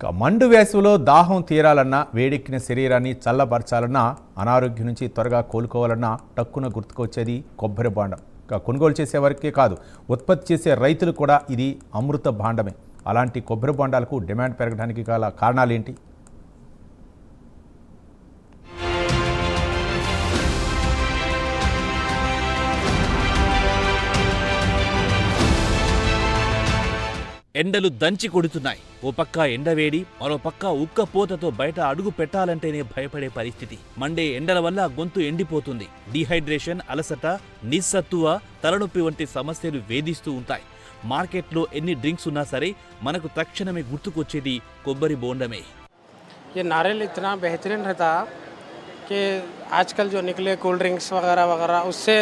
మండు వేసవిలో దాహం తీరాలన్నా వేడెక్కిన శరీరాన్ని చల్లబరచాలన్నా అనారోగ్యం నుంచి త్వరగా కోలుకోవాలన్నా టక్కున గుర్తుకొచ్చేది కొబ్బరి బాండం. కొనుగోలు చేసేవారికే కాదు, ఉత్పత్తి చేసే రైతులు కూడా ఇది అమృత భాండమే. అలాంటి కొబ్బరి బాండాలకు డిమాండ్ పెరగడానికి గల కారణాలేంటి? ఎండలు దంచి కొడుతున్నాయి. ఓ పక్క ఎండవేడి, మరో పక్క ఉక్కపోతతో బయట అడుగు పెట్టాలంటేనే భయపడే పరిస్థితి. మండే ఎండల వల్ల గొంతు ఎండిపోతుంది. డీహైడ్రేషన్, అలసట, నిస్సత్తువ, తలనొప్పి వంటి సమస్యలు వేధిస్తూ ఉంటాయి. మార్కెట్లో ఎన్ని డ్రింక్స్ ఉన్నా సరే మనకు తక్షణమే గుర్తుకొచ్చేది కొబ్బరి బోండమే. ये नारियल इतना बेहतरीन रहता कि आजकल जो निकले कोल्ड ड्रिंक्स वगैरह वगैरह उससे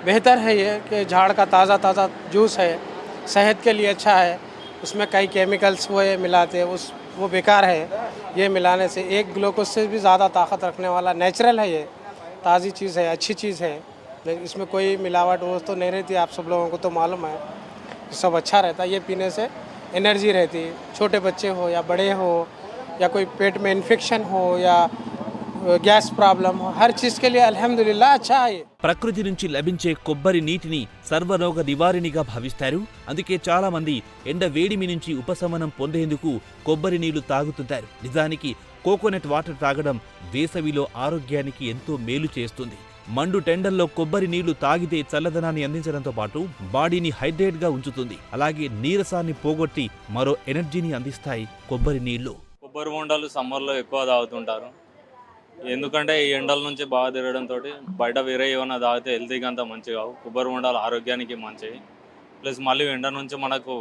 बेहतर है ये कि झाड़ का ताज़ा जूस है, सेहत के लिए अच्छा है. उसमें कई केमिकल्स वो ये मिलाते हैं, वो बेकार है. ये मिलाने से एक ग्लूकोज से भी ज़्यादा ताकत रखने वाला नेचुरल है. ये ताज़ी चीज़ है, अच्छी चीज़ है. इसमें कोई मिलावट वो तो नहीं रहती. आप सब लोगों को तो मालूम है, सब अच्छा रहता है. ये पीने से एनर्जी रहती है. छोटे बच्चे हो या बड़े हो या कोई पेट में इन्फेक्शन हो या గ్యాస్ ప్రాబ్లం, హర్ చీజ్ కే లియే అల్హమ్దులిల్లాహ్ అచ్చా హై. ప్రకృతి నుంచి లభించే కొబ్బరి నీటిని సర్వరోగ నివారిణిగా భావిస్తారు. అందుకే చాలా మంది ఎండ వేడిమి నుంచి ఉపశమనం పొందేందుకు కొబ్బరి నీళ్లు తాగుతుంటారు. నిజానికి కోకోనట్ వాటర్ తాగడం వేసవిలో ఆరోగ్యానికి ఎంతో మేలు చేస్తుంది. మండు టెండల్లో కొబ్బరి నీళ్లు తాగితే చల్లదనాన్ని అందించడంతో పాటు బాడీని హైడ్రేట్ గా ఉంచుతుంది. అలాగే నీరసాన్ని పోగొట్టి మరో ఎనర్జీని అందిస్తాయి కొబ్బరి నీళ్లు. కొబ్బరి బొండాలు సమ్మర్లో ఎక్కువ తాగుతుంటారు. ఎందుకంటే ఈ ఎండల నుంచి బాగా తిరగడంతో బయట వేరే ఏమైనా తాగితే హెల్తీగా అంతా మంచిగా కొబ్బరి బొండాలు ఆరోగ్యానికి మంచివి. ప్లస్ మళ్ళీ ఎండ నుంచి మనకు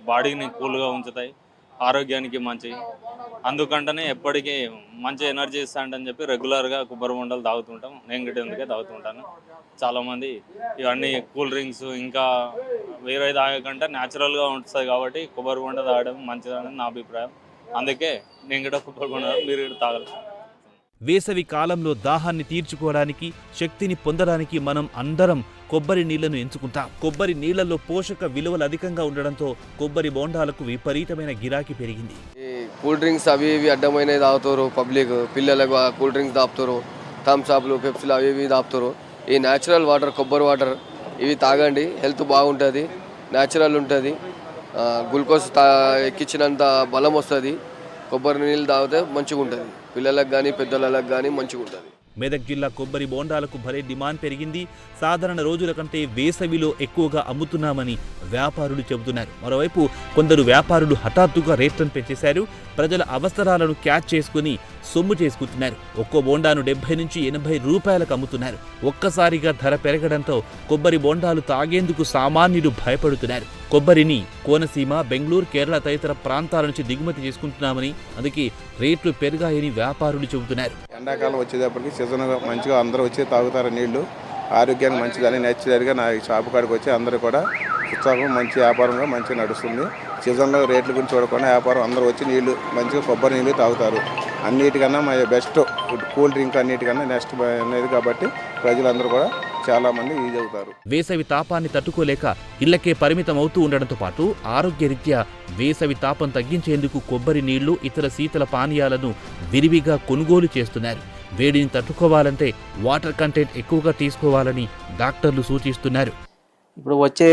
బాడీని కూల్గా ఉంచుతాయి, ఆరోగ్యానికి మంచివి. అందుకంటేనే ఎప్పటికీ మంచి ఎనర్జీ ఇస్తాంటని చెప్పి రెగ్యులర్గా కొబ్బరి బొండాలు తాగుతుంటాం. నేను గిట్ట ఎందుకే తాగుతుంటాను. చాలామంది ఇవన్నీ కూల్ డ్రింక్స్ ఇంకా వేరే తాగకంటే న్యాచురల్గా ఉంటుంది కాబట్టి కొబ్బరి బొండ తాగడం మంచిదని నా అభిప్రాయం. అందుకే నేను గిట్ట కొబ్బరి బొండ మీరు గిట్ట తాగాలి. వేసవి కాలంలో దాహాన్ని తీర్చుకోవడానికి, శక్తిని పొందడానికి మనం అందరం కొబ్బరి నీళ్లను ఎంచుకుంటాం. కొబ్బరి నీళ్లలో పోషక విలువలు అధికంగా ఉండడంతో కొబ్బరి బోండాలకు విపరీతమైన గిరాకీ పెరిగింది. ఈ కూల్ డ్రింక్స్ అవి ఇవి అడ్డమైనవి తాగుతారు పబ్లిక్. పిల్లలకు కూల్ డ్రింక్స్ తాపుతారు, థమ్స్ అప్లు, పెప్సీలు అవి ఇవి తాపుతారు. ఈ న్యాచురల్ వాటర్, కొబ్బరి వాటర్ ఇవి తాగండి, హెల్త్ బాగుంటుంది, న్యాచురల్ ఉంటుంది. గ్లూకోజ్ ఎక్కించినంత బలం వస్తుంది. కొబ్బరి నీళ్ళు తాగితే మంచిగా ఉంటుంది. పిల్లలకు కానీ పెద్దలకు కానీ మంచిగా ఉంటుంది. మెదక్ జిల్లా కొబ్బరి బోండాలకు భలే డిమాండ్ పెరిగింది. సాధారణ రోజుల కంటే వేసవిలో ఎక్కువగా అమ్ముతున్నామని వ్యాపారులు చెబుతున్నారు. మరోవైపు కొందరు వ్యాపారులు హఠాత్తుగా రేట్లను పెంచేశారు. ప్రజల అవసరాలను క్యాచ్ చేసుకుని సొమ్ము చేసుకుంటున్నారు. ఒక్కో బోండాను 70 నుంచి 80 రూపాయలకు అమ్ముతున్నారు. ఒక్కసారిగా ధర పెరగడంతో కొబ్బరి బోండాలు తాగేందుకు సామాన్యులు భయపడుతున్నారు. కొబ్బరిని కోనసీమ, బెంగళూరు, కేరళ తదితర ప్రాంతాల నుంచి దిగుమతి చేసుకుంటున్నామని, అందుకే రేట్లు పెరిగాయని వ్యాపారులు చెబుతున్నారు. ఎండాకాలం వచ్చేటప్పటికి సీజన్ మంచిగా అందరూ వచ్చి తాగుతారు నీళ్లు. ఆరోగ్యానికి మంచిదని నేచురల్గా నా షాపు కాడికి వచ్చి అందరూ కూడా ఉత్సాహం, మంచి వ్యాపారంగా మంచిగా నడుస్తుంది. సీజన్లో రేట్ల గురించి చూడకుండా వ్యాపారం అందరూ వచ్చి నీళ్లు మంచిగా కొబ్బరి నీళ్ళు తాగుతారు. అన్నిటికన్నా మా బెస్ట్ కూల్ డ్రింక్ అన్నిటికన్నా నెక్స్ట్ అనేది కాబట్టి ప్రజలందరూ కూడా చాలా మంది యూజ్ అవుతారు. వేసవి తాపాన్ని తట్టుకోలేక ఇళ్లకే పరిమితం అవుతూ ఉండడంతో పాటు ఆరోగ్యరీత్యా వేసవి తాపం తగ్గించేందుకు కొబ్బరి నీళ్లు, ఇతర శీతల పానీయాలను విరివిగా కొనుగోలు చేస్తున్నారు. వేడిని తట్టుకోవాలంటే వాటర్ కంటెంట్ ఎక్కువగా తీసుకోవాలని డాక్టర్లు సూచిస్తున్నారు. ఇప్పుడు వచ్చే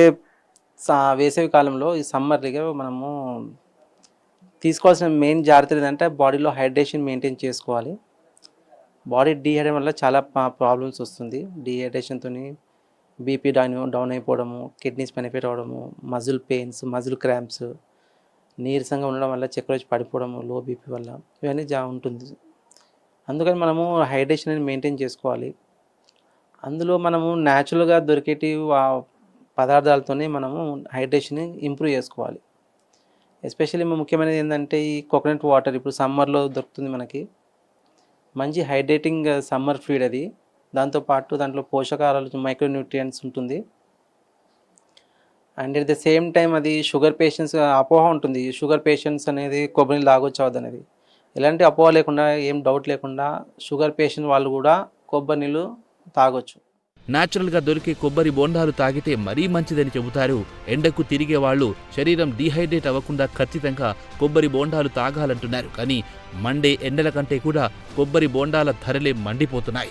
వేసవి కాలంలో ఈ సమ్మర్గా మనము తీసుకోవాల్సిన మెయిన్ జాగ్రత్త ఏంటంటే బాడీలో హైడ్రేషన్ మెయింటైన్ చేసుకోవాలి. బాడీ డీహైడ్రేషన్ వల్ల చాలా ప్రాబ్లమ్స్ వస్తుంది. డీహైడ్రేషన్తో బీపీ డౌన్ అయిపోవడము, కిడ్నీస్ బెనిఫిట్ అవ్వడము, మజిల్ పెయిన్స్, మజిల్ క్రాంప్స్, నీరసంగా ఉండడం వల్ల చక్కెర వచ్చి పడిపోవడము, లో బీపీ వల్ల ఇవన్నీ ఉంటుంది. అందుకని మనము హైడ్రేషన్ అనేది మెయింటైన్ చేసుకోవాలి. అందులో మనము న్యాచురల్గా దొరికేటి పదార్థాలతోనే మనము హైడ్రేషన్ ఇంప్రూవ్ చేసుకోవాలి. ఎస్పెషల్లీ ముఖ్యమైనది ఏంటంటే ఈ కోకోనట్ వాటర్ ఇప్పుడు సమ్మర్లో దొరుకుతుంది మనకి. మంచి హైడ్రేటింగ్ సమ్మర్ ఫీడ్ అది. దాంతోపాటు దాంట్లో పోషకాలు, మైక్రోన్యూట్రియంట్స్ ఉంటుంది. And at the same time అది షుగర్ పేషెంట్స్ అపోహ ఉంటుంది, షుగర్ పేషెంట్స్ అనేది కొబ్బరి నీళ్ళు తాగొచ్చు అవద్దు అనేది. ఎలాంటి అపోహ లేకుండా, ఏం డౌట్ లేకుండా షుగర్ పేషెంట్ వాళ్ళు కూడా కొబ్బరి నీళ్ళు తాగొచ్చు. న్యాచురల్గా దొరికే కొబ్బరి బోండాలు తాగితే మరీ మంచిదని చెబుతారు. ఎండకు తిరిగే వాళ్ళు శరీరం డీహైడ్రేట్ అవ్వకుండా ఖచ్చితంగా కొబ్బరి బోండాలు తాగాలంటున్నారు. కానీ మండే ఎండల కంటే కూడా కొబ్బరి బోండాల ధరలే మండిపోతున్నాయి.